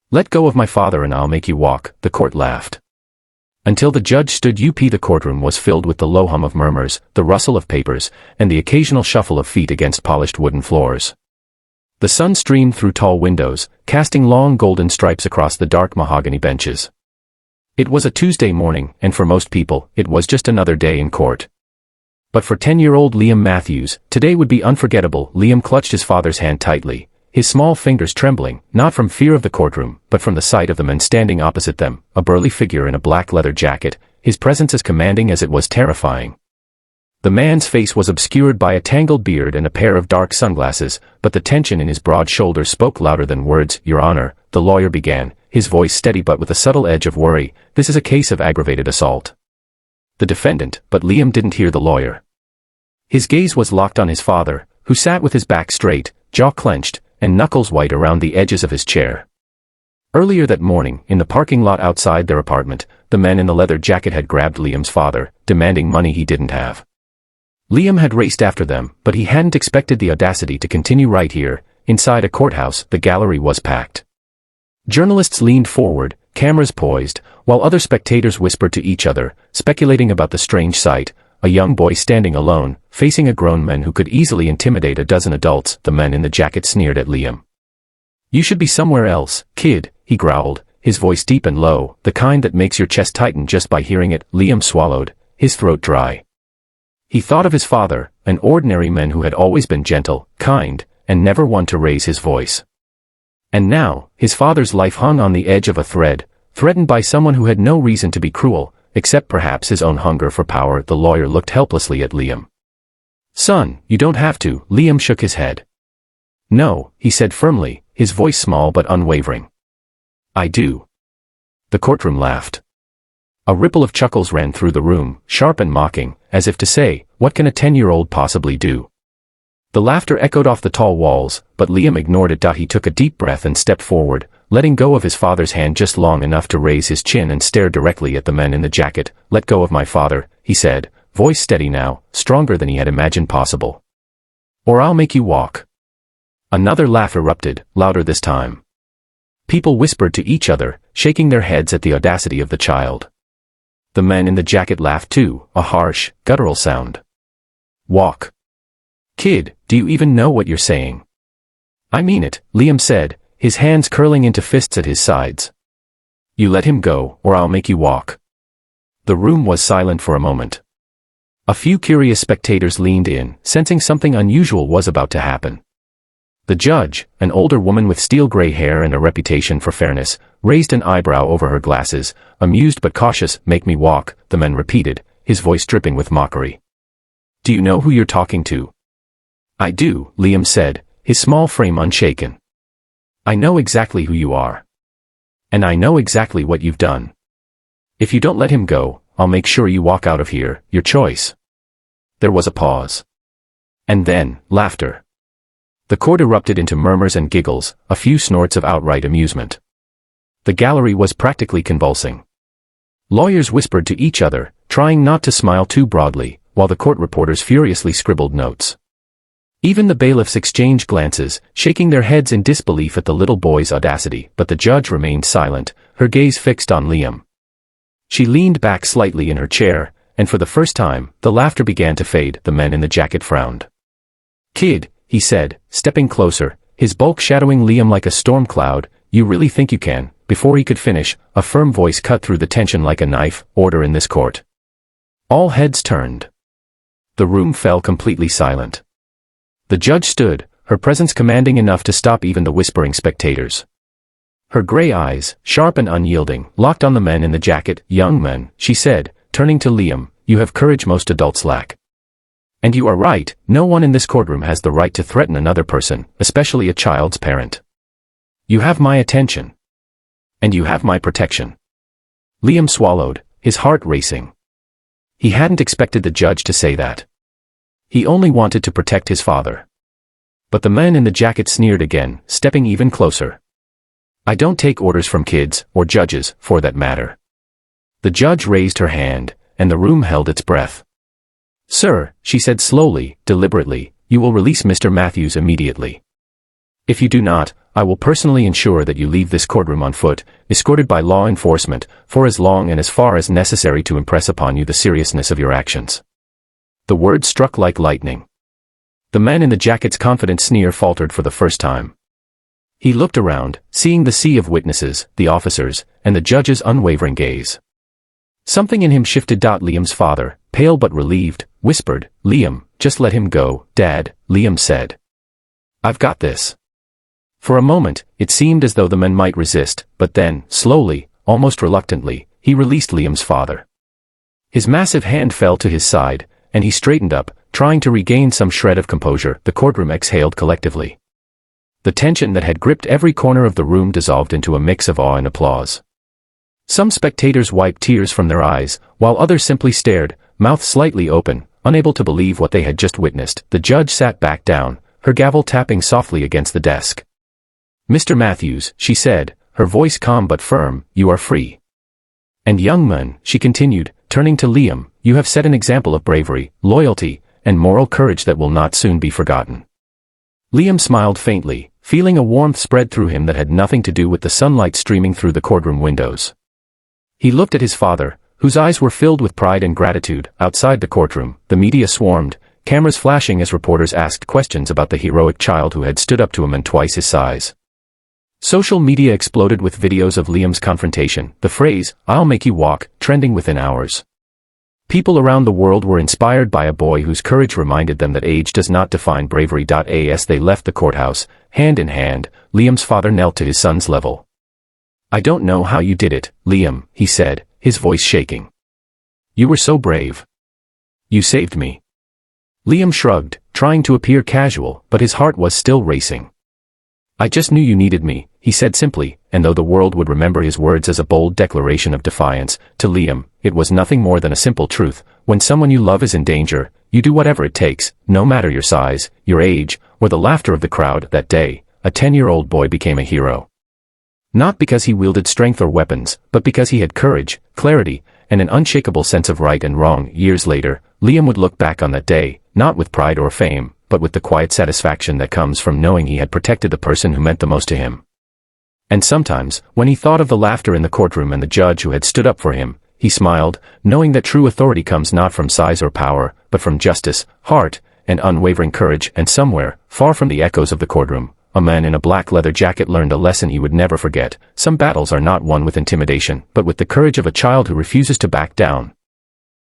"Let go of my father and I'll make you walk," the court laughed. Until the judge stood up, the courtroom was filled with the low hum of murmurs, the rustle of papers, and the occasional shuffle of feet against polished wooden floors. The sun streamed through tall windows, casting long golden stripes across the dark mahogany benches. It was a Tuesday morning, and for most people, it was just another day in court. But for 10-year-old Liam Matthews, today would be unforgettable. Liam clutched his father's hand tightly, his small fingers trembling, not from fear of the courtroom, but from the sight of the man standing opposite them, a burly figure in a black leather jacket, his presence as commanding as it was terrifying. The man's face was obscured by a tangled beard and a pair of dark sunglasses, but the tension in his broad shoulders spoke louder than words. "Your Honor," the lawyer began, his voice steady but with a subtle edge of worry, "this is a case of aggravated assault." The defendant, but Liam didn't hear the lawyer. His gaze was locked on his father, who sat with his back straight, jaw clenched, and knuckles white around the edges of his chair. Earlier that morning, in the parking lot outside their apartment, the man in the leather jacket had grabbed Liam's father, demanding money he didn't have. Liam had raced after them, but he hadn't expected the audacity to continue right here. Inside a courthouse, the gallery was packed. Journalists leaned forward, cameras poised, while other spectators whispered to each other, speculating about the strange sight. A young boy standing alone, facing a grown man who could easily intimidate a dozen adults. The man in the jacket sneered at Liam. "You should be somewhere else, kid," he growled, his voice deep and low, the kind that makes your chest tighten just by hearing it. Liam swallowed, his throat dry. He thought of his father, an ordinary man who had always been gentle, kind, and never one to raise his voice. And now, his father's life hung on the edge of a thread, threatened by someone who had no reason to be cruel, except perhaps his own hunger for power. The lawyer looked helplessly at Liam. "Son, you don't have to." Liam shook his head. "No," he said firmly, his voice small but unwavering. "I do." The courtroom laughed. A ripple of chuckles ran through the room, sharp and mocking, as if to say, "What can a 10-year-old possibly do?" The laughter echoed off the tall walls, but Liam ignored it. He took a deep breath and stepped forward, letting go of his father's hand just long enough to raise his chin and stare directly at the man in the jacket. "Let go of my father," he said, voice steady now, stronger than he had imagined possible. "Or I'll make you walk." Another laugh erupted, louder this time. People whispered to each other, shaking their heads at the audacity of the child. The man in the jacket laughed too, a harsh, guttural sound. "Walk. Kid, do you even know what you're saying?" "I mean it," Liam said, his hands curling into fists at his sides. "You let him go, or I'll make you walk." The room was silent for a moment. A few curious spectators leaned in, sensing something unusual was about to happen. The judge, an older woman with steel-gray hair and a reputation for fairness, raised an eyebrow over her glasses, amused but cautious. "Make me walk," the man repeated, his voice dripping with mockery. "Do you know who you're talking to?" "I do," Liam said, his small frame unshaken. "I know exactly who you are. And I know exactly what you've done. If you don't let him go, I'll make sure you walk out of here, your choice." There was a pause. And then, laughter. The court erupted into murmurs and giggles, a few snorts of outright amusement. The gallery was practically convulsing. Lawyers whispered to each other, trying not to smile too broadly, while the court reporters furiously scribbled notes. Even the bailiffs exchanged glances, shaking their heads in disbelief at the little boy's audacity, but the judge remained silent, her gaze fixed on Liam. She leaned back slightly in her chair, and for the first time, the laughter began to fade. The man in the jacket frowned. "Kid," he said, stepping closer, his bulk shadowing Liam like a storm cloud, "you really think you can?" Before he could finish, a firm voice cut through the tension like a knife. "Order in this court." All heads turned. The room fell completely silent. The judge stood, her presence commanding enough to stop even the whispering spectators. Her gray eyes, sharp and unyielding, locked on the man in the jacket. "Young man," she said, turning to Liam, "you have courage most adults lack. And you are right, no one in this courtroom has the right to threaten another person, especially a child's parent. You have my attention. And you have my protection." Liam swallowed, his heart racing. He hadn't expected the judge to say that. He only wanted to protect his father. But the man in the jacket sneered again, stepping even closer. "I don't take orders from kids, or judges, for that matter." The judge raised her hand, and the room held its breath. "Sir," she said slowly, deliberately, "you will release Mr. Matthews immediately." If you do not, I will personally ensure that you leave this courtroom on foot, escorted by law enforcement, for as long and as far as necessary to impress upon you the seriousness of your actions." The words struck like lightning. The man in the jacket's confident sneer faltered for the first time. He looked around, seeing the sea of witnesses, the officers, and the judge's unwavering gaze. Something in him shifted. Liam's father, pale but relieved, whispered, "Liam, just let him go, Dad," Liam said. "I've got this." For a moment, it seemed as though the men might resist, but then, slowly, almost reluctantly, he released Liam's father. His massive hand fell to his side, and he straightened up, trying to regain some shred of composure. The courtroom exhaled collectively. The tension that had gripped every corner of the room dissolved into a mix of awe and applause. Some spectators wiped tears from their eyes, while others simply stared, mouth slightly open, unable to believe what they had just witnessed. The judge sat back down, her gavel tapping softly against the desk. "Mr. Matthews," she said, her voice calm but firm, "you are free. And young man," she continued, turning to Liam, "you have set an example of bravery, loyalty, and moral courage that will not soon be forgotten." Liam smiled faintly, feeling a warmth spread through him that had nothing to do with the sunlight streaming through the courtroom windows. He looked at his father, whose eyes were filled with pride and gratitude. Outside the courtroom, the media swarmed, cameras flashing as reporters asked questions about the heroic child who had stood up to a man twice his size. Social media exploded with videos of Liam's confrontation, the phrase, "I'll make you walk," trending within hours. People around the world were inspired by a boy whose courage reminded them that age does not define bravery. As they left the courthouse, hand in hand, Liam's father knelt to his son's level. "I don't know how you did it, Liam," he said, his voice shaking. "You were so brave. You saved me." Liam shrugged, trying to appear casual, but his heart was still racing. "I just knew you needed me," he said simply, and though the world would remember his words as a bold declaration of defiance, to Liam, it was nothing more than a simple truth. When someone you love is in danger, you do whatever it takes, no matter your size, your age, or the laughter of the crowd. That day, a 10-year-old boy became a hero. Not because he wielded strength or weapons, but because he had courage, clarity, and an unshakable sense of right and wrong. Years later, Liam would look back on that day, not with pride or fame, but with the quiet satisfaction that comes from knowing he had protected the person who meant the most to him. And sometimes, when he thought of the laughter in the courtroom and the judge who had stood up for him, he smiled, knowing that true authority comes not from size or power, but from justice, heart, and unwavering courage. And somewhere, far from the echoes of the courtroom, a man in a black leather jacket learned a lesson he would never forget. Some battles are not won with intimidation, but with the courage of a child who refuses to back down.